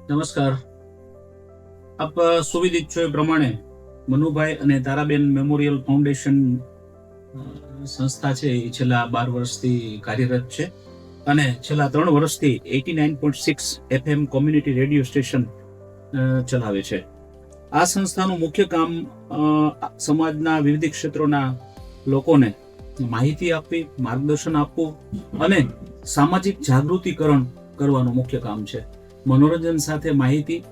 નમસ્કાર. આપ સુવિદિત છો એ પ્રમાણે મનુભાઈ અને તારાબેન મેમોરિયલ ફાઉન્ડેશન સંસ્થા છે એ છેલ્લા 12 વર્ષથી કાર્યરત છે અને છેલ્લા 3 વર્ષથી 89.6 FM કોમ્યુનિટી રેડિયો સ્ટેશન ચલાવે છે. આ સંસ્થાનું મુખ્ય કામ સમાજના વિવિધ ક્ષેત્રોના લોકોને માહિતી આપવી, માર્ગદર્શન આપવું અને સામાજિક જાગૃતિકરણ કરવાનું મુખ્ય કામ છે. મનોરંજન સાથે માહિતી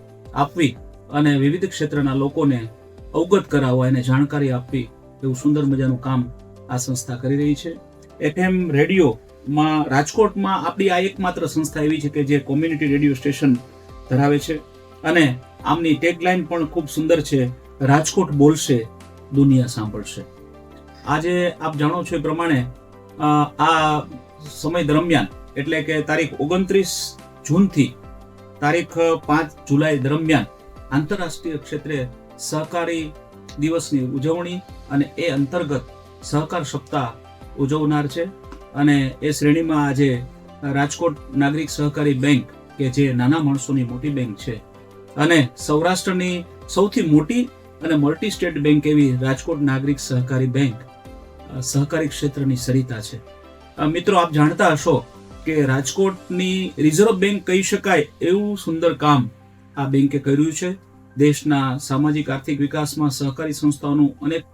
આપવી અને વિવિધ ક્ષેત્રના લોકોને અવગત કરાવવા અને જાણકારી આપવી એવું સુંદર મજાનું કામ આ સંસ્થા કરી રહી છે. FM રેડિયોમાં રાજકોટમાં આપણી આ એકમાત્ર સંસ્થા એવી છે કે જે કોમ્યુનિટી રેડિયો સ્ટેશન ધરાવે છે અને આમની ટેગલાઇન પણ ખૂબ સુંદર છે, રાજકોટ બોલશે, દુનિયા સાંભળશે. આજે આપ જાણો છો એ પ્રમાણે આ સમય દરમિયાન એટલે કે તારીખ 29 જૂનથી તારીખ 5 જુલાઈ દરમિયાન આંતરરાષ્ટ્રીય ક્ષેત્રે સહકારી દિવસની ઉજવણી અને એ અંતર્ગત સહકાર સપ્તાહ ઉજવનાર છે. અને એ શ્રેણીમાં આજે રાજકોટ નાગરિક સહકારી બેંક કે જે નાના માણસોની મોટી બેંક છે અને સૌરાષ્ટ્રની સૌથી મોટી અને મલ્ટી સ્ટેટ બેંક એવી રાજકોટ નાગરિક સહકારી બેંક સહકારી ક્ષેત્રની સરિતા છે. મિત્રો, આપ જાણતા હશો કે રાજકોટની રિઝર્વ બેંક કહી શકાય એવું સુંદર કામ આ બેંકે કર્યું છે. દેશના સામાજિક આર્થિક વિકાસમાં સહકારી સંસ્થાઓનું અનેક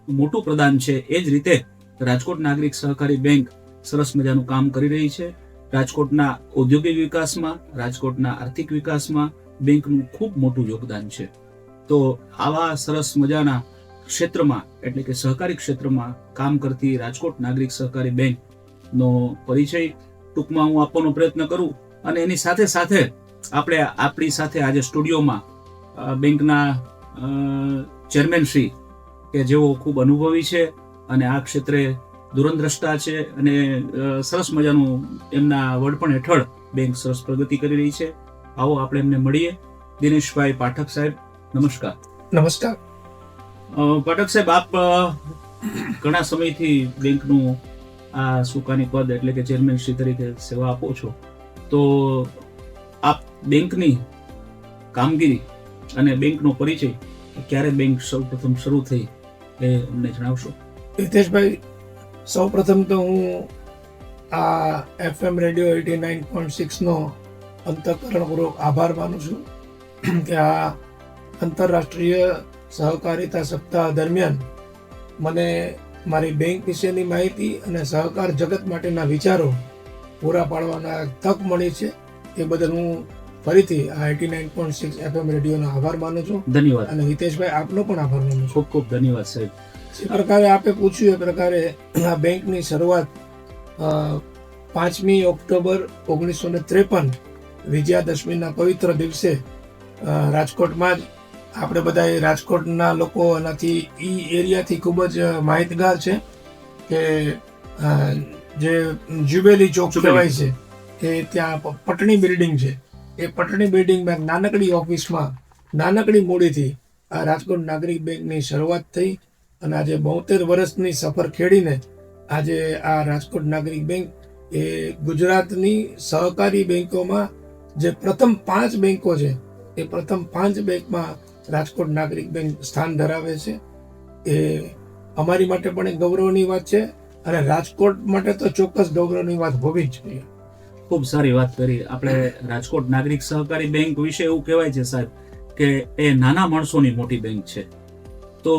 મોટું પ્રદાન છે. એ જ રીતે રાજકોટ નાગરિક સહકારી બેંક સરસ મજાનું કામ કરી રહી છે. રાજકોટના ઔદ્યોગિક વિકાસમાં, રાજકોટના આર્થિક વિકાસમાં બેંકનું ખૂબ મોટું યોગદાન છે. તો આવા સરસ મજાના ક્ષેત્રમાં એટલે કે સહકારી ક્ષેત્રમાં કામ કરતી રાજકોટ નાગરિક સહકારી બેંકનો પરિચય ટૂંકમાં હું આપવાનો પ્રયત્ન કરું અને એની સાથે સાથે આપણી સાથે આજે સ્ટુડિયોમાં બેંકના ચેરમેન શ્રી કે જેઓ ખૂબ અનુભવી છે અને આ ક્ષેત્રે દૂરંદ્રષ્ટા છે અને સરસ મજાનું એમના વડપણ હેઠળ બેંક સરસ પ્રગતિ કરી રહી છે. આવો આપણે એમને મળીએ. દિનેશભાઈ પાઠક સાહેબ, નમસ્કાર. નમસ્કાર. પાઠક સાહેબ, આપ ઘણા સમયથી બેંકનું આ સુકાની પદ એટલે કે ચેરમેન શ્રી તરીકે સેવા આપો છો, તો આપ બેંકની કામગીરી અને બેંકનો પરિચય ક્યારે બેંક સૌપ્રથમ શરૂ થઈ એ અમને જણાવશો? હિતેશભાઈ, સૌપ્રથમ તો હું આ FM રેડિયો 89.6 નો અંતઃકરણપૂર્વક આભાર માનું છું કે આ આંતરરાષ્ટ્રીય સહકારિતા સપ્તાહ દરમિયાન મને મારી બેંક વિશેની માહિતી અને સહકાર જગત માટેના વિચારો પૂરા પાડવાના તક મળી છે. એ બદલ હું ફરીથી આ 89.6 FM રેડિયોનો આભાર માનું છું. ધન્યવાદ. અને હિતેશભાઈ, આપનો પણ આભાર માનું છું. ખૂબ ખૂબ ધન્યવાદ સાહેબ. જે પ્રકારે આપે પૂછ્યું એ પ્રકારે આ બેંકની શરૂઆત 5મી ઓક્ટોબર 1953 વિજયાદશમીના પવિત્ર દિવસે રાજકોટમાં જ આપણે બધા રાજકોટના લોકો એનાથી એરિયાથી ખૂબ જ માહિતગાર છે કે જે જ્યુબેલી ચોક કહેવાય છે કે ત્યાં પટણી બિલ્ડિંગ છે. એ પટણી બિલ્ડિંગમાં નાનકડી ઓફિસમાં નાનકડી મૂડીથી આ રાજકોટ નાગરિક બેંકની શરૂઆત થઈ અને આજે 72 વર્ષની સફર ખેડીને આજે આ રાજકોટ નાગરિક બેંક એ ગુજરાતની સહકારી બેંકોમાં જે પ્રથમ 5 બેંકો છે એ પ્રથમ 5 બેંકમાં રાજકોટ નાગરિક બેંક સ્થાન ધરાવે છે. એ અમારી માટે પણ એક ગૌરવની વાત છે અને રાજકોટ માટે તો ચોક્કસ ગૌરવની વાત હોવી જ જોઈએ. ખૂબ સારી વાત કરી. આપણે રાજકોટ નાગરિક સહકારી બેંક વિશે એવું કહેવાય છે સાહેબ કે એ નાના માણસોની મોટી બેંક છે. તો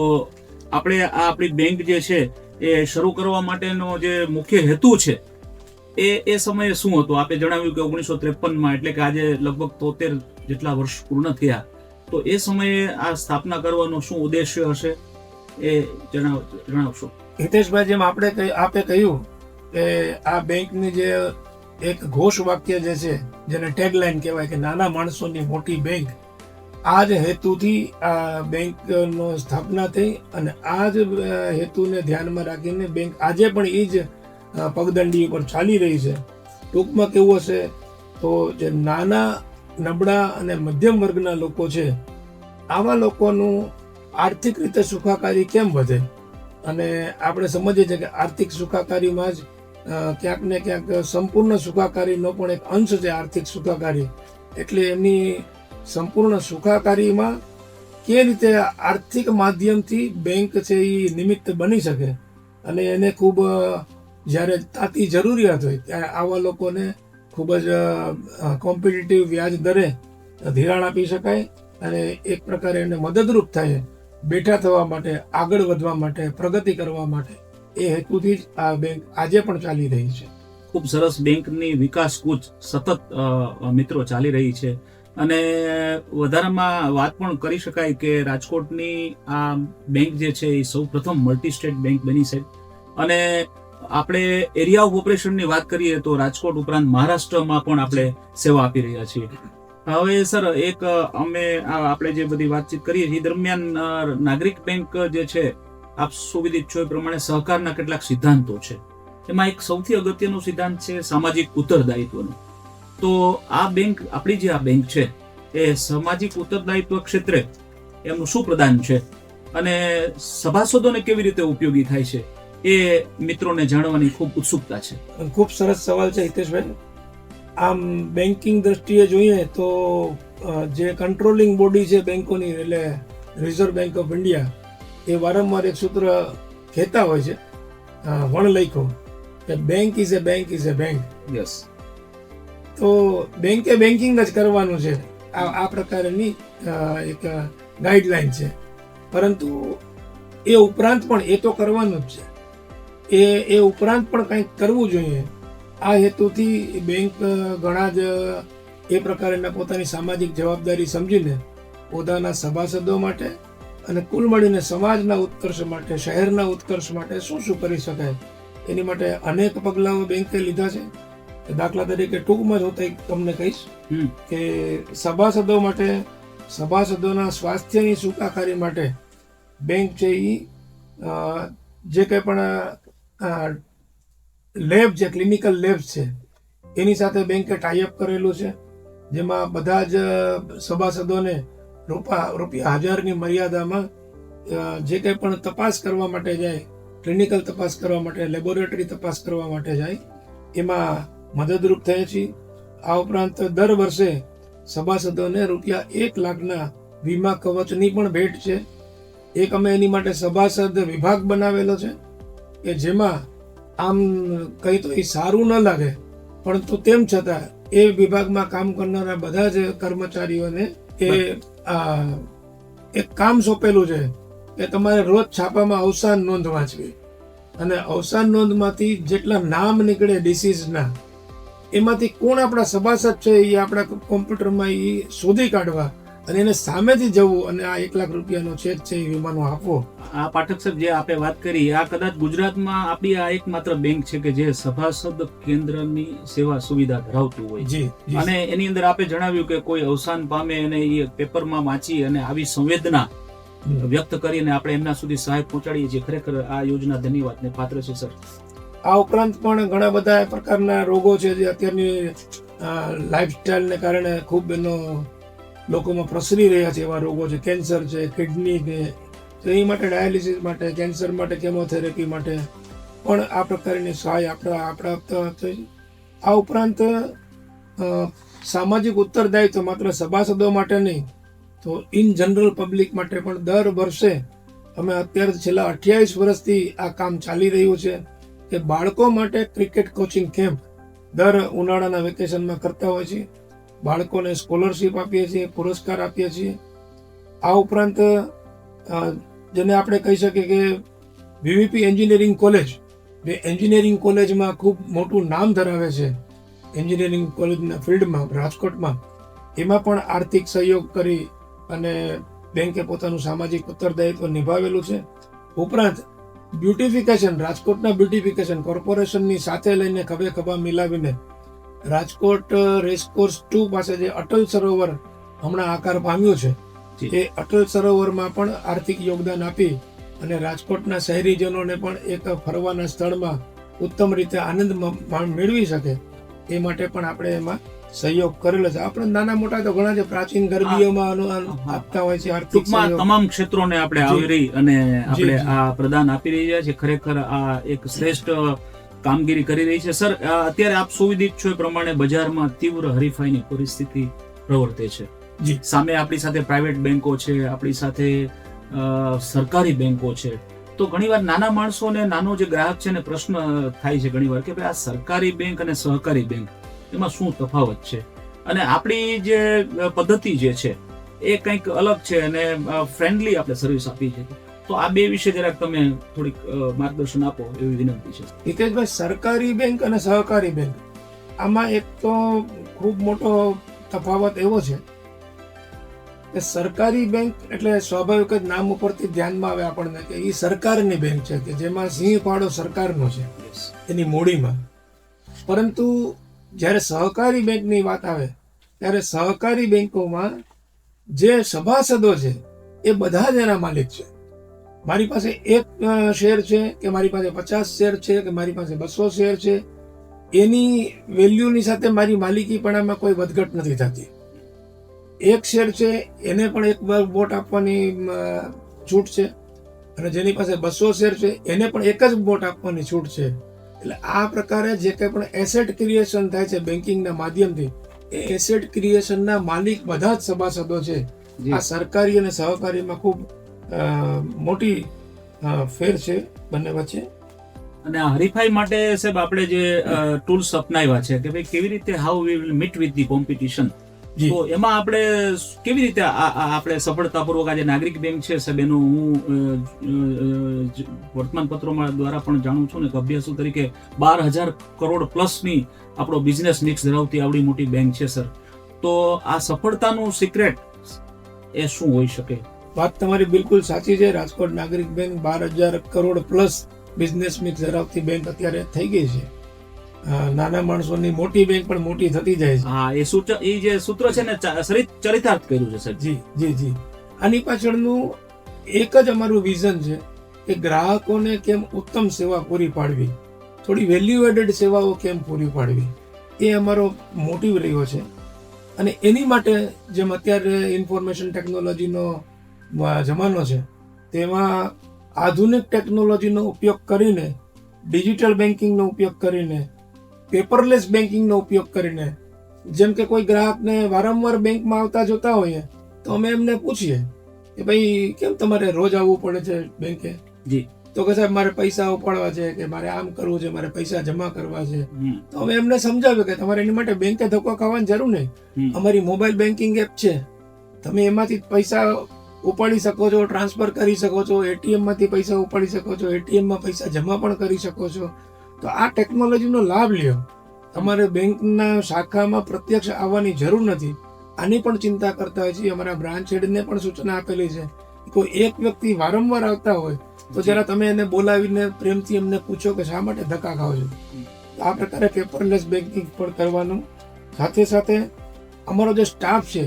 આપણે આપણી બેંક જે છે એ શરૂ કરવા માટેનો જે મુખ્ય હેતુ છે એ સમયે શું હતો? આપે જણાવ્યું કે 1953માં એટલે કે આજે લગભગ 73 જેટલા વર્ષ પૂર્ણ થયા. તો એ સમયે આ સ્થાપના કરવાનો શું ઉદ્દેશ્ય હશે એ જણાવશો? હિતેશભાઈ, જેમ આપે કહ્યું કે આ બેંકની જે એક ઘોષ વાક્ય જે છે જેને ટેગલાઇન કહેવાય કે નાના માણસોની મોટી બેંક, આ જ હેતુથી આ બેંકનો સ્થાપના થઈ અને આ જ હેતુને ધ્યાનમાં રાખીને બેંક આજે પણ એ જ પગદંડી ઉપર ચાલી રહી છે. ટૂંકમાં કેવું હશે તો જે નાના, નબળા અને મધ્યમ વર્ગના લોકો છે આવા લોકોનું આર્થિક રીતે સુખાકારી કેમ વધે, અને આપણે સમજીએ છીએ કે આર્થિક સુખાકારીમાં જ ક્યાંક ને ક્યાંક સંપૂર્ણ સુખાકારીનો પણ એક અંશ છે આર્થિક સુખાકારી. એટલે એમની સંપૂર્ણ સુખાકારીમાં કે રીતે આર્થિક માધ્યમથી બેંક છે એ નિમિત્ત બની શકે અને એને ખૂબ જ્યારે તાતી જરૂરિયાત હોય ત્યારે આવા લોકોને ખૂબ જ કોમ્પિટિટિવ વ્યાજ દરે ધિરાણ આપી શકાય અને એક પ્રકારે એને મદદરૂપ થાય બેઠા થવા માટે, આગળ વધવા માટે, પ્રગતિ કરવા માટે. એ હેતુથી જ આ બેંક આજે પણ ચાલી રહી છે. ખૂબ સરસ બેંકની વિકાસ કૂચ સતત મિત્રો ચાલી રહી છે અને વધારામાં વાત પણ કરી શકાય કે રાજકોટની આ બેંક જે છે એ સૌ પ્રથમ મલ્ટી સ્ટેટ બેંક બની છે અને આપણે એરિયા ઓફ ઓપરેશનની વાત કરીએ તો રાજકોટ ઉપરાંત મહારાષ્ટ્રમાં પણ આપણે સેવા આપી રહ્યા છીએ. હવે સર એક અમે આપણે જે બધી વાતચીત કરીએ છીએ દરમિયાન નાગરિક બેંક જે છે આપ સુવિદિત છો એ પ્રમાણે સહકારના કેટલાક સિદ્ધાંતો છે. એમાં એક સૌથી અગત્યનો સિદ્ધાંત છે સામાજિક ઉત્તરદાયિત્વનો. તો આ બેંક આપણી જે આ બેંક છે એ સામાજિક ઉત્તરદાયિત્વ ક્ષેત્રે એમનું શું પ્રદાન છે અને સભાસદોને કેવી રીતે ઉપયોગી થાય છે એ મિત્રોને જાણવાની ખૂબ ઉત્સુકતા છે. ખૂબ સરસ સવાલ છે હિતેશભાઈ. આમ બેન્કિંગ દ્રષ્ટિએ જોઈએ તો જે કંટ્રોલિંગ બોડી છે બેંકોની એટલે રિઝર્વ બેંક ઓફ ઇન્ડિયા એ વારંવાર એક સૂત્ર કહેતા હોય છે વણલખો કે bank is A bank is A bank. Yes. તો બેંકે બેન્કિંગ જ કરવાનું છે આ પ્રકારની એક ગાઈડલાઈન છે. પરંતુ એ ઉપરાંત પણ એ તો કરવાનું જ છે. એ ઉપરાંત પણ કંઈક કરવું જોઈએ. આ હેતુથી બેંક ઘણા જ એ પ્રકારના પોતાની સામાજિક જવાબદારી સમજીને પોતાના સભાસદો માટે અને કુલ મળીને સમાજના ઉત્કર્ષ માટે, શહેરના ઉત્કર્ષ માટે શું શું કરી શકાય એની માટે અનેક પગલાઓ બેંકે લીધા છે. દાખલા તરીકે ટૂંકમાં જ હું તમને કહીશ કે સભાસદો માટે, સભાસદોના સ્વાસ્થ્યની સુખાકારી માટે બેંક છે એ જે કંઈ પણ લેબ છે, ક્લિનિકલ લેબ્સ છે એની સાથે બેંકે ટાઈઅપ કરેલું છે, જેમાં બધા જ સભાસદોને રૂપિયા 1000ની મર્યાદામાં જે કંઈ પણ તપાસ કરવા માટે જાય, ક્લિનિકલ તપાસ કરવા માટે, લેબોરેટરી તપાસ કરવા માટે જાય એમાં મદદરૂપ થયા છીએ. આ ઉપરાંત દર વર્ષે સભાસદોને રૂપિયા 1 લાખના વીમા કવચની પણ ભેટ છે. એક અમે એની માટે સભાસદ વિભાગ બનાવેલો છે કે જેમાં આમ કંઈ તો એ સારું ન લાગે પરંતુ તેમ છતાં એ વિભાગમાં કામ કરનારા બધા જ કર્મચારીઓને એક કામ સોંપેલું છે કે તમારે રોજ છાપામાં અવસાન નોંધ વાંચવી અને અવસાન નોંધમાંથી જેટલા નામ નીકળે ડિસીઝના એમાંથી કોણ આપણા સભાસદ છે એ આપણા કોમ્પ્યુટરમાં એ શોધી કાઢવા અને એને સામેથી જવું અને આ 1 લાખ રૂપિયાનો ચેક છે એ વીમાનો આપવો. આ પાઠક સાહેબ જે આપણે વાત કરી આ કદાચ ગુજરાતમાં આપણી આ એકમાત્ર બેંક છે કે જે સભાસદ કેન્દ્રની સેવા સુવિધા ધરાવતું હોય જી અને એની અંદર આપણે જણાવ્યું કે કોઈ અવસાન પામે અને એ પેપરમાં વાંચી અને આવી સંવેદના વ્યક્ત કરીને આપણે એમના સુધી સહાય પહોંચાડીએ છીએ. ખરેખર આ યોજના ધન્યવાદને પાત્ર છે સર. આ ઉપરાંત પણ ઘણા બધા પ્રકારના રોગો છે જે અત્યારની લાઈફસ્ટાઈલને કારણે ખૂબ એનો લોકોમાં પ્રસરી રહ્યા છે. એવા રોગો છે, કેન્સર છે, કિડની છે, તો એ માટે ડાયાલિસિસ માટે, કેન્સર માટે, કેમોથેરેપી માટે પણ આ પ્રકારની સહાય આપણે આપતા થઈ. આ ઉપરાંત સામાજિક ઉત્તરદાયિત્વ માત્ર સભાસદો માટે નહીં તો ઇન જનરલ પબ્લિક માટે પણ દર વર્ષે અમે અત્યારે છેલ્લા 28 વર્ષથી આ કામ ચાલી રહ્યું છે કે બાળકો માટે ક્રિકેટ કોચિંગ કેમ્પ દર ઉનાળાના વેકેશનમાં કરતા હોય છે. બાળકોને સ્કોલરશીપ આપીએ છીએ, પુરસ્કાર આપીએ છીએ. આ ઉપરાંત જેને આપણે કહી શકીએ કે વીવીપી એન્જિનિયરિંગ કોલેજ, જે એન્જિનિયરિંગ કોલેજમાં ખૂબ મોટું નામ ધરાવે છે એન્જિનિયરિંગ કોલેજના ફિલ્ડમાં રાજકોટમાં, એમાં પણ આર્થિક સહયોગ કરી અને બેંકે પોતાનું સામાજિક ઉત્તરદાયિત્વ નિભાવેલું છે. ઉપરાંત બ્યુટિફિકેશન, રાજકોટના બ્યુટિફિકેશન કોર્પોરેશનની સાથે લઈને ખભે ખભા મિલાવીને રાજકોટ રેસકોર્સ 2 પાસે જે અટલ સરોવર હમણાં આકાર પામ્યું છે એ અટલ સરોવરમાં પણ આર્થિક યોગદાન આપી અને રાજકોટના શહેરીજનોને પણ એક ફરવાના સ્થળમાં ઉત્તમ રીતે આનંદ મેળવી શકે એ માટે પણ આપણે એમાં સહયોગ કરેલો છે. આપણે નાના મોટા તો ઘણા છે પ્રાચીન ગરબીઓમાં આપતા હોય છે આર્થિક સહયોગ. તમામ ક્ષેત્રોને આપણે આવરી અને આપણે આ પ્રદાન આપી રહ્યા છે. ખરેખર આ એક શ્રેષ્ઠ કામગીરી કરી રહી છે. સર, અત્યારે આપ સુવિદિત છો એ પ્રમાણે બજારમાં તીવ્ર હરીફાઈની પરિસ્થિતિ પ્રવર્તે છે. જી. સામે આપણી સાથે પ્રાઇવેટ બેંકો છે, આપણી સાથે સરકારી બેંકો છે. તો ઘણીવાર નાના માણસોને, નાનો જે ગ્રાહક છે ને, પ્રશ્ન થાય છે ઘણીવાર કે ભાઈ આ સરકારી બેંક અને સહકારી બેંક એમાં શું તફાવત છે, અને આપણી જે પદ્ધતિ જે છે એ કંઈક અલગ છે અને ફ્રેન્ડલી આપણે સર્વિસ આપી છે. તો આ બે વિશે જરાક તમે થોડીક માર્ગદર્શન આપો એવી વિનંતી છે. હિતેશભાઈ, સરકારી બેંક અને સહકારી બેંક આમાં એક તો ખૂબ મોટો તફાવત એવો છે કે સરકારી બેંક એટલે સ્વાભાવિક જ નામ ઉપરથી ધ્યાનમાં આવે આપણને કે એ સરકારની બેંક છે કે જેમાં સિંહ ફાળો સરકારનો છે એની મૂડીમાં. પરંતુ જ્યારે સહકારી બેંકની વાત આવે ત્યારે સહકારી બેંકોમાં જે સભાસદો છે એ બધા જ એના માલિક છે. મારી પાસે એક શેર છે કે મારી પાસે 50 શેર છે કે મારી પાસે 200 શેર છે, એની વેલ્યુની સાથે મારી માલિકીપણામાં કોઈ વધઘટ નથી થતી. એક શેર છે એને પણ એક વોટ આપવાની છૂટ છે, અને જેની પાસે 200 શેર છે એને પણ એક જ વોટ આપવાની છૂટ છે. એટલે આ પ્રકારે જે કંઈ પણ એસેટ ક્રિએશન થાય છે બેન્કિંગના માધ્યમથી, એ એસેટ ક્રિએશનના માલિક બધા જ સભાસદો છે. આ સરકારી અને સહકારીમાં ખૂબ મોટી ફેર છે બંને વચ્ચે. અને આ હરીફાઈ માટે સાહેબ આપણે જે ટૂલ્સ અપનાવ્યા છે કે ભાઈ કેવી રીતે how we will meet with the competition, તો એમાં આપણે કેવી રીતે આપણે સફળતાપૂર્વક આજે નાગરિક બેંક છે સાહેબ, એનું હું વર્તમાન પત્રોમાં દ્વારા પણ જાણું છું ને કે અભ્યાસુ તરીકે 12,000 કરોડ પ્લસની આપણો બિઝનેસ મિક્સ ધરાવતી આવડી મોટી બેંક છે સર. તો આ સફળતાનું સિક્રેટ એ શું હોઈ શકે? વાત તમારી બિલકુલ સાચી છે. રાજકોટ નાગરિક bank 12,000 crore plus business mix ધરાવતી બેંક અત્યારે થઈ ગઈ છે. નાના માણસોની મોટી બેંક પણ મોટી થતી જાય છે. હા, એ જે સૂત્ર છે ને ચરિતાર્થ કર્યું છે સર. જી જી જી. આની પાછળનું એક જ અમારું વિઝન છે કે ગ્રાહકોને કેમ ઉત્તમ સેવા પૂરી પાડવી, થોડી વેલ્યુ એડેડ સેવાઓ કેમ પૂરી પાડવી, એ અમારો મોટિવ રહ્યો છે. અને એની માટે જેમ અત્યારે ઇન્ફોર્મેશન ટેકનોલોજીનો જમાનો છે, તેમાં આધુનિક ટેકનોલોજીનો ઉપયોગ કરીને, ડિજિટલ બેન્કિંગનો ઉપયોગ કરીને, પેપરલેસ બેન્કિંગનો ઉપયોગ કરીને, જેમ કે કોઈ ગ્રાહકને વારંવાર બેંકમાં આવતા જોતા હોઈએ તો અમે એમને પૂછીએ કે ભાઈ કેમ તમારે રોજ આવવું પડે છે બેંકે? જી. તો કે સાહેબ મારે પૈસા ઉપાડવા છે, કે મારે આમ કરવું છે, મારે પૈસા જમા કરવા છે. તો અમે એમને સમજાવ્યું કે તમારે એની માટે બેંકે ધક્કો ખાવાની જરૂર નહીં. અમારી મોબાઈલ બેન્કિંગ એપ છે, તમે એમાંથી પૈસા ઉપાડી શકો છો, ટ્રાન્સફર કરી શકો છો, એટીએમ માંથી પૈસા ઉપાડી શકો છો, એટીએમ માં પૈસા જમા પણ કરી શકો છો. તો આ ટેકનોલોજીનો લાભ લ્યો. તમારે બેંકના શાખામાં પ્રત્યક્ષ આવવાની જરૂર નથી. આની પણ ચિંતા કરતા હોય છે. અમારા બ્રાન્ચ હેડને પણ સૂચના આપેલી છે કોઈ એક વ્યક્તિ વારંવાર આવતા હોય તો જરા તમે એને બોલાવીને પ્રેમથી એમને પૂછો કે શા માટે ધક્કા ખાવ છો. આ પ્રકારે પેપરલેસ બેન્કિંગ પણ કરવાનું. સાથે સાથે અમારો જે સ્ટાફ છે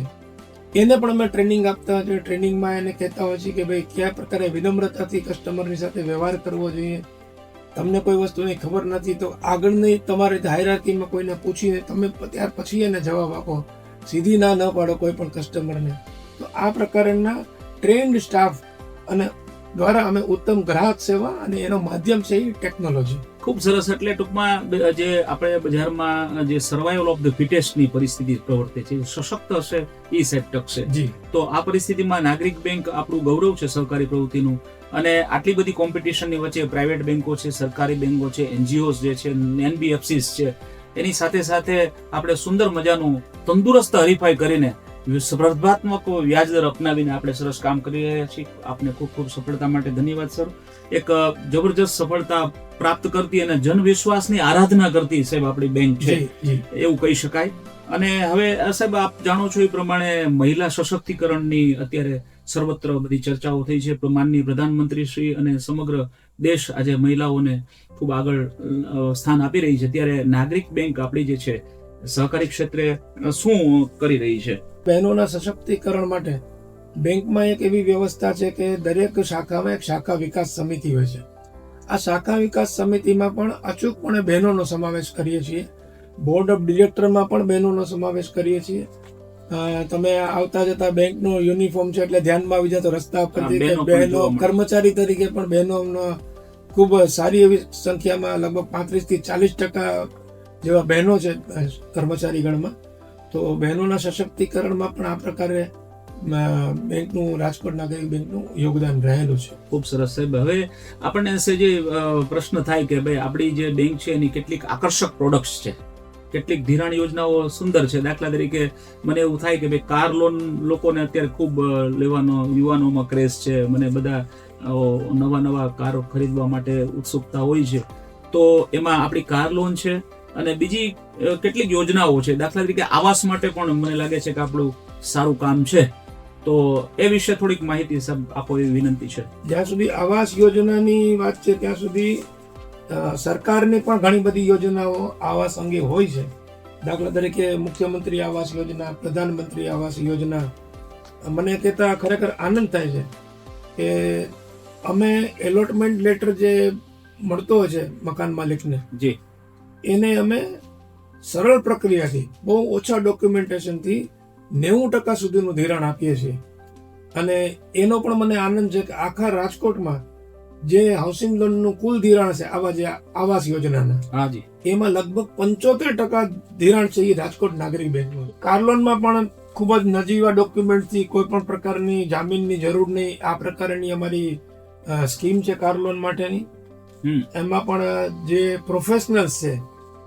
એને પણ અમે ટ્રેનિંગ આપતા હોય છે. ટ્રેનિંગમાં એને કહેતા હોય છે કે ભાઈ કયા પ્રકારે વિનમ્રતાથી કસ્ટમરની સાથે વ્યવહાર કરવો જોઈએ. તમને કોઈ વસ્તુની ખબર નથી તો આગળની તમારી હાયરાર્કીમાં કોઈને પૂછીને તમે ત્યાર પછી એને જવાબ આપો. સીધી ના ન પાડો કોઈ પણ કસ્ટમરને. તો આ પ્રકારના ટ્રેન્ડ સ્ટાફ અને દ્વારા અમે ઉત્તમ ગ્રાહક સેવા અને એનો માધ્યમ છે એ ટેકનોલોજી. ખૂબ સરસ. એટલે ટૂંકમાં જે આપણે બજારમાં જે સર્વાઈવલ ઓફ ધ ફિટેસ્ટની પરિસ્થિતિ પ્રવર્તે છે, સશક્ત હશે એ સેટ ટકશે. જી. તો આ પરિસ્થિતિમાં નાગરિક બેંક આપણું ગૌરવ છે સહકારી પ્રવૃત્તિનું. અને આટલી બધી કોમ્પિટિશનની વચ્ચે પ્રાઇવેટ બેંકો છે, સરકારી બેંકો છે, એનજીઓઝ જે છે, એનબીએફસીસ છે, એની સાથે સાથે આપણે સુંદર મજાનું તંદુરસ્ત હરીફાઈ કરીને સ્પર્ધાત્મક વ્યાજદર અપનાવીને આપણે સરસ કામ કરી રહ્યા છીએ. આપને ખૂબ ખૂબ સફળતા માટે ધન્યવાદ સર. એક જબરજસ્ત સફળતા પ્રાપ્ત કરતી અને જનવિશ્વાસની આરાધના કરતી સાહેબ આપણી બેંક છે એવું કહી શકાય. અને હવે સાહેબ આપ જાણો છો એ પ્રમાણે મહિલા સશક્તિકરણની અત્યારે સર્વત્ર બધી ચર્ચાઓ થઈ છે. માનનીય પ્રધાનમંત્રી શ્રી અને સમગ્ર દેશ આજે મહિલાઓને ખૂબ આગળ સ્થાન આપી રહી છે. ત્યારે નાગરિક બેંક આપણી જે છે સહકારી ક્ષેત્રે શું કરી રહી છે? બહેનોના સશક્તિકરણ માટે બેંકમાં એક એવી વ્યવસ્થા છે કે દરેક શાખામાં એક શાખા વિકાસ સમિતિ હોય છે. આ શાખા વિકાસ સમિતિમાં પણ અચૂકપણે બહેનોનો સમાવેશ કરીએ છીએ. બોર્ડ ઓફ ડિરેક્ટરમાં પણ બહેનોનો સમાવેશ કરીએ છીએ. તમે આવતા જતા બેંકનો યુનિફોર્મ છે એટલે ધ્યાનમાં આવી જાય તો રસ્તા પરથી બહેનો કર્મચારી તરીકે પણ બહેનોનો ખૂબ સારી એવી સંખ્યામાં લગભગ 35 થી 40% જેવા બહેનો છે કર્મચારી ગણમાં. તો બહેનોના સશક્તિકરણમાં પણ આ પ્રકારે બેંકનું, રાજકોટ નાગરિક બેંકનું યોગદાન રહેલું છે. ખૂબ સરસ સાહેબ. હવે આપણને જે પ્રશ્ન થાય કે ભાઈ આપણી જે બેંક છે એની કેટલીક આકર્ષક પ્રોડક્ટ્સ છે, કેટલીક ધિરાણ યોજનાઓ સુંદર છે. દાખલા તરીકે મને એવું થાય કે ભાઈ કાર લોન લોકોને અત્યારે ખૂબ લેવાનો યુવાનોમાં ક્રેઝ છે. મને બધા નવા કારો ખરીદવા માટે ઉત્સુકતા હોય છે. તો એમાં આપણી કાર લોન છે અને બીજી કેટલીક યોજનાઓ છે. દાખલા તરીકે આવાસ માટે પણ મને લાગે છે કે આપણું સારું કામ છે. તો એ વિશે થોડીક માહિતી આપો એવી વિનંતી છે. જ્યાં સુધી આવાસ યોજનાની વાત છે ત્યાં સુધી સરકારની પણ ઘણી બધી યોજનાઓ આવાસ અંગે હોય છે. દાખલા તરીકે મુખ્યમંત્રી આવાસ યોજના, પ્રધાનમંત્રી આવાસ યોજના. મને કહેતા ખરેખર આનંદ થાય છે કે અમે એલોટમેન્ટ લેટર જે મળતો હોય છે મકાન માલિકને, જી, એને અમે સરળ પ્રક્રિયાથી, બહુ ઓછા ડોક્યુમેન્ટેશનથી 90% સુધીનું ધિરાણ આપીએ છીએ. અને એનો પણ મને આનંદ છે કે આખા રાજકોટમાં જે હાઉસિંગ લોનનું કુલ ધિરાણ છે આવા જે આવાસ યોજનાના, હાજી, એમાં લગભગ 75% ધિરાણ છે એ રાજકોટ નાગરિક બેંકનું. કાર લોનમાં પણ ખૂબ જ નજીવા ડોક્યુમેન્ટથી, કોઈ પણ પ્રકારની જામીનની જરૂર નહીં, આ પ્રકારની અમારી સ્કીમ છે કાર લોન માટેની. એમાં પણ જે પ્રોફેશનલ્સ છે,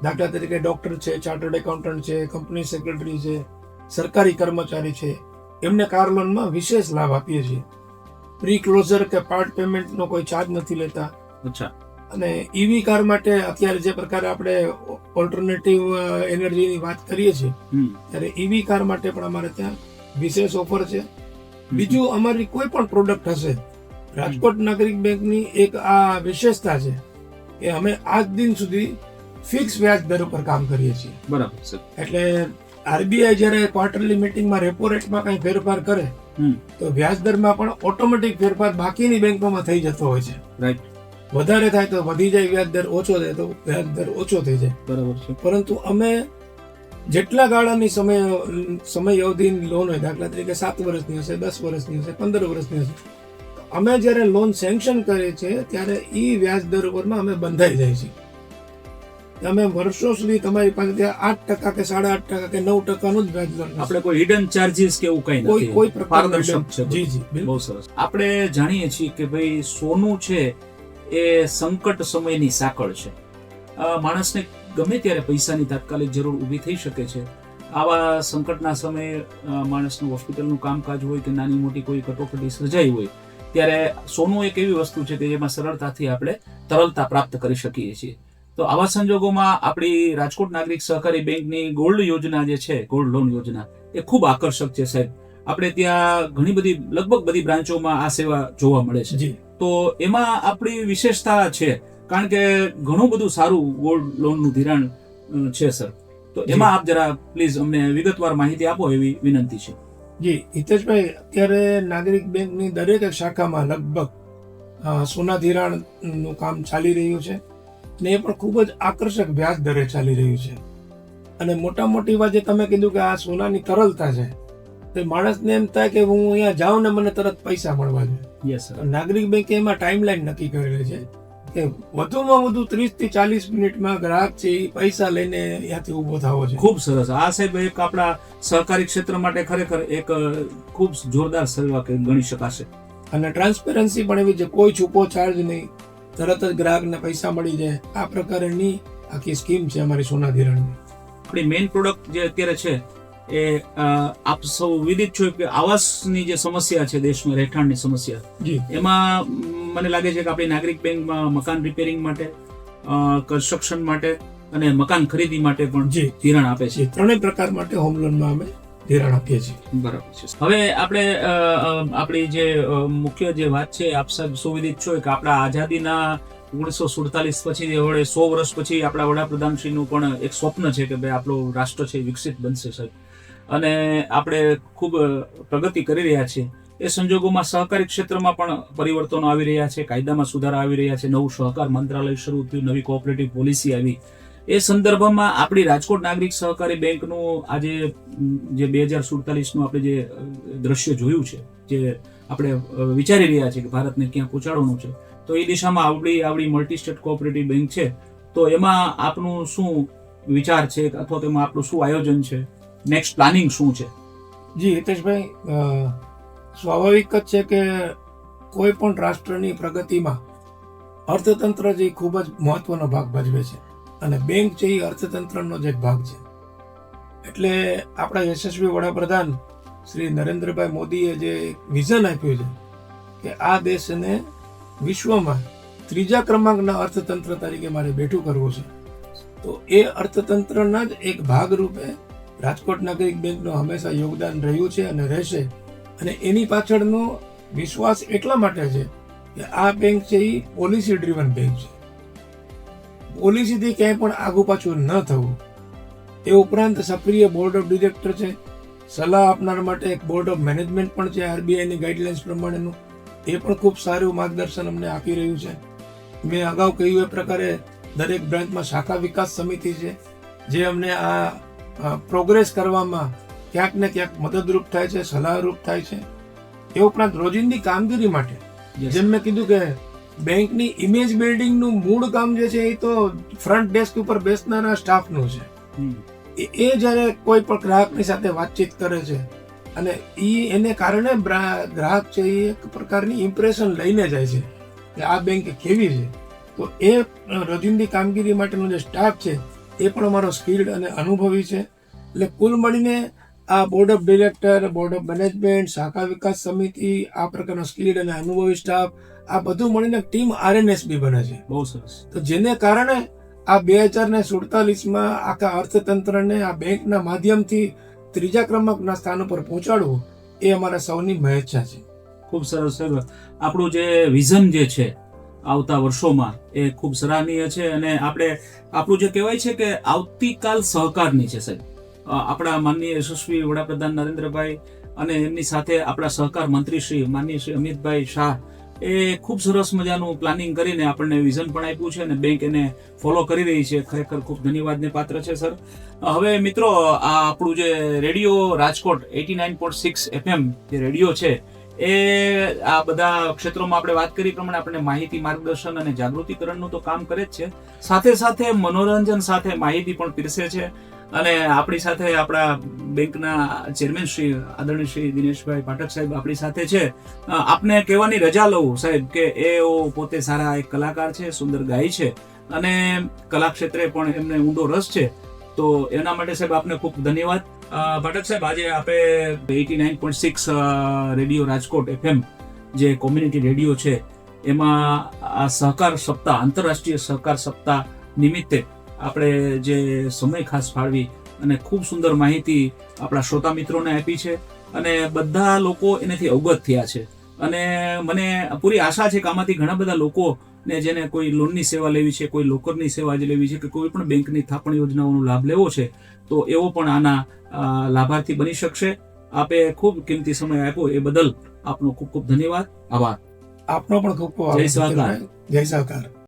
દાખલા તરીકે ડોક્ટર છે, ચાર્ટર્ડ એકાઉન્ટન્ટ છે, કંપની સેક્રેટરી છે, સરકારી કર્મચારી છે, એમને કાર લોનમાં વિશેષ લાભ આપીએ છીએ. પ્રી ક્લોઝર કે પાર્ટ પેમેન્ટનો કોઈ ચાર્જ નથી લેતા. અચ્છા. અને ઈવી કાર માટે અત્યારે જે પ્રકારે આપણે ઓલ્ટરનેટિવ એનર્જીની વાત કરીએ છીએ, ત્યારે ઈવી કાર માટે પણ અમારે ત્યાં વિશેષ ઓફર છે. બીજું, અમારી કોઈ પણ પ્રોડક્ટ હશે, રાજકોટ નાગરિક બેંકની એક આ વિશેષતા છે કે અમે આજ દિન સુધી ફિક્સ વ્યાજ દર ઉપર કામ કરીએ છીએ. બરાબર છે. એટલે આરબીઆઈ જ્યારે ક્વાર્ટરલી મીટિંગમાં રેપો રેટમાં કઈ ફેરફાર કરે તો વ્યાજ દરમાં પણ ઓટોમેટિક ફેરફાર બાકીની બેંકોમાં થઈ જતો હોય છે. રાઈટ. વધારે થાય તો વધી જાય વ્યાજ દર, ઓછો થાય તો વ્યાજ દર ઓછો થઈ જાય. બરાબર છે. પરંતુ અમે જેટલા ગાળાની સમય અવધિની લોન હોય, દાખલા તરીકે 7 વર્ષની હશે, 10 વર્ષની હશે, 15 વર્ષની હશે, અમે જ્યારે લોન સેન્કશન કરીએ છીએ ત્યારે એ વ્યાજ દર ઉપરમાં અમે બંધાઈ જાય છે. તમે વર્ષો સુધી તમારી પાસે 8% કે 8.5% કે 9%નું જ વ્યાજ દર, આપણે કોઈ હિડન ચાર્જીસ કે એવું કઈ નથી, કોઈ પ્રકારનું પારદર્શક છે. જી જી, બહુ સરસ. આપણે જાણીએ છીએ કે ભાઈ સોનું છે એ સંકટ સમયની સાંકળ છે. માણસને ગમે ત્યારે પૈસાની તાત્કાલિક જરૂર ઊભી થઈ શકે છે. આવા સંકટના સમયે માણસનું હોસ્પિટલનું કામકાજ હોય કે નાની મોટી કોઈ કટોકટી સર્જાઈ હોય, ત્યારે સોનું એક એવી વસ્તુ છે કે જેમાં સરળતાથી આપણે તરલતા પ્રાપ્ત કરી શકીએ છીએ. તો આવા સંજોગોમાં આપણી રાજકોટ નાગરિક સહકારી બેંકની ગોલ્ડ યોજના જે છે, ગોલ્ડ લોન યોજના, એ ખૂબ આકર્ષક છે સાહેબ. આપણે ત્યાં ઘણી બધી, લગભગ બધી બ્રાન્ચોમાં આ સેવા જોવા મળે છે. તો એમાં આપણી વિશેષતા છે, કારણ કે ઘણું બધું સારું ગોલ્ડ લોનનું ધિરાણ છે સર. તો એમાં આપ જરા પ્લીઝ અમને વિગતવાર માહિતી આપો એવી વિનંતી છે. જી હિતેશભાઈ, અત્યારે નાગરિક બેંકની દરેક શાખામાં લગભગ સોના ધિરાણનું કામ ચાલી રહ્યું છે ને એ પણ ખૂબ જ આકર્ષક વ્યાજ દરે ચાલી રહ્યું છે. અને મોટી વાત જે તમે કીધું કે આ સોનાની તરલતા છે, તો માણસને એમ થાય કે હું અહીંયા જાઉં ને મને તરત પૈસા મળવા જોઈએ. Yes sir. નાગરિક બેંકે એમાં ટાઈમલાઈન નક્કી કરેલી છે કે વધુમાં વધુ 30 થી 40 મિનિટમાં ગ્રાહક છે એ પૈસા લઈને ત્યાંથી ઉભો થવો છે. ખૂબ સરસ. આ સાહેબ એક આપણા સહકારી ક્ષેત્ર માટે ખરેખર એક ખૂબ જોરદાર સેવા ગણી શકાશે. અને ટ્રાન્સપેરન્સી પણ એવી છે, કોઈ છૂપો ચાર્જ નહીં, તરત જ ગ્રાહકને પૈસા મળી જાય. આ પ્રકારની આખી સ્કીમ છે અમારી સોના ધિરાણની. આપણી મેઇન પ્રોડક્ટ જે અત્યારે છે એ આપ સૌ વિદિત છો કે આવાસની જે સમસ્યા છે દેશમાં, રહેઠાણની સમસ્યા, એમાં મને લાગે છે કે આપણી નાગરિક બેંકમાં મકાન રિપેરિંગ માટે, કન્સ્ટ્રક્શન માટે અને મકાન ખરીદી માટે પણ ધિરાણ આપે છે. ત્રણેય પ્રકાર માટે હોમ લોનમાં અમે ધિરાણ આપીએ છીએ. બરાબર છે. હવે આપણે આપણી જે મુખ્ય જે વાત છે, આપ સાહેબ સુવિદિત છો કે આપણા આઝાદીના 1947 પછી હવે 100 વર્ષ પછી આપણા વડાપ્રધાનશ્રીનું પણ એક સ્વપ્ન છે કે ભાઈ આપણું રાષ્ટ્ર છે વિકસિત બનશે સાહેબ, અને આપણે ખૂબ પ્રગતિ કરી રહ્યા છીએ. એ સંજોગોમાં સહકારી ક્ષેત્રમાં પણ પરિવર્તનો આવી રહ્યા છે, કાયદામાં સુધારા આવી રહ્યા છે, નવું સહકાર મંત્રાલય શરૂ થયું, નવી કોઓપરેટિવ પોલિસી આવી. એ સંદર્ભમાં આપણી રાજકોટ નાગરિક સહકારી બેંકનું આજે જે 2047નું આપણે જે દ્રશ્ય જોયું છે, જે આપણે વિચારી રહ્યા છીએ કે ભારતને ક્યાં પહોંચાડવાનું છે, તો એ દિશામાં આપણી મલ્ટી સ્ટેટ કોઓપરેટિવ બેંક છે. તો એમાં આપનું શું વિચાર છે અથવા તો એમાં આપણું શું આયોજન છે? નેક્સ્ટ પ્લાનિંગ શું છે? જી હિતેશભાઈ, સ્વાભાવિક જ છે કે કોઈ પણ રાષ્ટ્રની પ્રગતિમાં અર્થતંત્ર જે ખૂબ જ મહત્વનો ભાગ ભજવે છે અને બેંક છે એ અર્થતંત્રનો જ એક ભાગ છે. એટલે આપણા યશસ્વી વડાપ્રધાન શ્રી નરેન્દ્રભાઈ મોદીએ જે વિઝન આપ્યું છે કે આ દેશને વિશ્વમાં 3જા ક્રમાંકના અર્થતંત્ર તરીકે મારે બેઠું કરવું છે, તો એ અર્થતંત્રના જ એક ભાગરૂપે રાજકોટ નાગરિક બેંકનું હંમેશા યોગદાન રહ્યું છે અને રહેશે. અને એની પાછળનો વિશ્વાસ એટલા માટે છે કે આ બેંક છે એ પોલિસી ડ્રીવન બેંક છે. પોલિસીથી ક્યાંય પણ આગુ પાછું ન થવું. એ ઉપરાંત સક્રિય બોર્ડ ઓફ ડિરેક્ટર છે, સલાહ આપનાર માટે એક બોર્ડ ઓફ મેનેજમેન્ટ પણ છે આરબીઆઈની ગાઈડલાઇન્સ પ્રમાણેનું. એ પણ ખૂબ સારું માર્ગદર્શન અમને આપી રહ્યું છે. મેં અગાઉ કહ્યું એ પ્રકારે દરેક બ્રાન્ચમાં શાખા વિકાસ સમિતિ છે જે અમને આ પ્રોગ્રેસ કરવામાં ક્યાંક ને ક્યાંક મદદરૂપ થાય છે, સલાહરૂપ થાય છે. એ ઉપરાંત રોજિંદી કામગીરી માટે જેમ મેં કીધું કે બેંકની ઇમેજ બિલ્ડિંગનું મૂળ કામ જે છે એ તો ફ્રન્ટ ડેસ્ક ઉપર બેસનારા સ્ટાફનું છે. એ જ્યારે કોઈ પણ ગ્રાહકની સાથે વાતચીત કરે છે અને એને કારણે ગ્રાહક છે એ એક પ્રકારની ઇમ્પ્રેશન લઈને જાય છે કે આ બેંક કેવી છે. તો એ રોજિંદી કામગીરી માટેનો જે સ્ટાફ છે એ પણ અમારો સ્કિલ્ડ અને અનુભવી છે. એટલે કુલ મળીને આ board of director, board of management, શાખા વિકાસ સમિતિ, આ પ્રકારનો સ્કિલ્ડ અને અનુભવી સ્ટાફ, આ બધું મળીને ટીમ આરએનએસબી બને છે. બહુ સરસ. તો જેને કારણે આ 2047માં આખા અર્થતંત્રને આ બેંકના માધ્યમથી 3જા ક્રમાંકના સ્થાન ઉપર પહોંચાડવું એ અમારા સૌની મહેચ્છા છે. ખૂબ સરસ સાહેબ. આપણું જે વિઝન જે છે આવતા વર્ષોમાં એ ખૂબ સરાહનીય છે અને આપણું જે કહેવાય છે કે આવતીકાલ સહકારની છે સાહેબ. આપણા માનનીય યશસ્વી વડાપ્રધાન નરેન્દ્રભાઈ અને એમની સાથે આપણા સહકાર મંત્રી શ્રી માનનીય શ્રી અમિતભાઈ શાહ એ ખૂબ સરસ મજાનું પ્લાનિંગ કરીને આપણને વિઝન પણ આપ્યું છે અને બેંક એને ફોલો કરી રહી છે. ખરેખર ખૂબ ધન્યવાદને પાત્ર છે સર. હવે મિત્રો, આ આપણું જે રેડિયો રાજકોટ 89.6 FM જે રેડિયો છે એ આ બધા ક્ષેત્રોમાં આપણે વાત કરી પ્રમાણે આપણે માહિતી માર્ગદર્શન અને જાગૃતિકરણનું તો કામ કરે જ છે, સાથે સાથે મનોરંજન સાથે માહિતી પણ પીરસે છે. અને આપણી સાથે આપણા બેંકના ચેરમેન શ્રી આદરણીય શ્રી દિનેશભાઈ પાઠક સાહેબ આપણી સાથે છે. આપને કહેવાની રજા લઉં સાહેબ કે એઓ પોતે સારા એક કલાકાર છે, સુંદર ગાય છે અને કલા ક્ષેત્રે પણ એમને ઊંડો રસ છે. તો એના માટે સાહેબ આપને ખૂબ ધન્યવાદ. પાઠક સાહેબ, આજે આપણે 89.6 રેડિયો રાજકોટ FM જે કોમ્યુનિટી રેડિયો છે એમાં આ સહકાર સપ્તાહ, આંતરરાષ્ટ્રીય સહકાર સપ્તાહ નિમિત્તે આપણે જે સમય ખાસ ફાળવી અને ખૂબ સુંદર માહિતી આપણા શ્રોતા મિત્રોને આપી છે અને બધા લોકો એનાથી અવગત થયા છે. અને મને પૂરી આશા છે કે આમાંથી ઘણા બધા લોકોને જેને કોઈ લોનની સેવા લેવી છે, કોઈ લોકરની સેવા લેવી છે કે કોઈ પણ બેંકની થાપણ યોજનાઓનો લાભ લેવો છે તો એવો પણ આના લાભાર્થી બની શકશે. આપે ખૂબ કિંમતી સમય આપ્યો એ બદલ આપનો ખૂબ ખૂબ ધન્યવાદ. આભાર. આપનો પણ ખૂબ ખૂબ આભાર. જય સહકાર. જય સહકાર.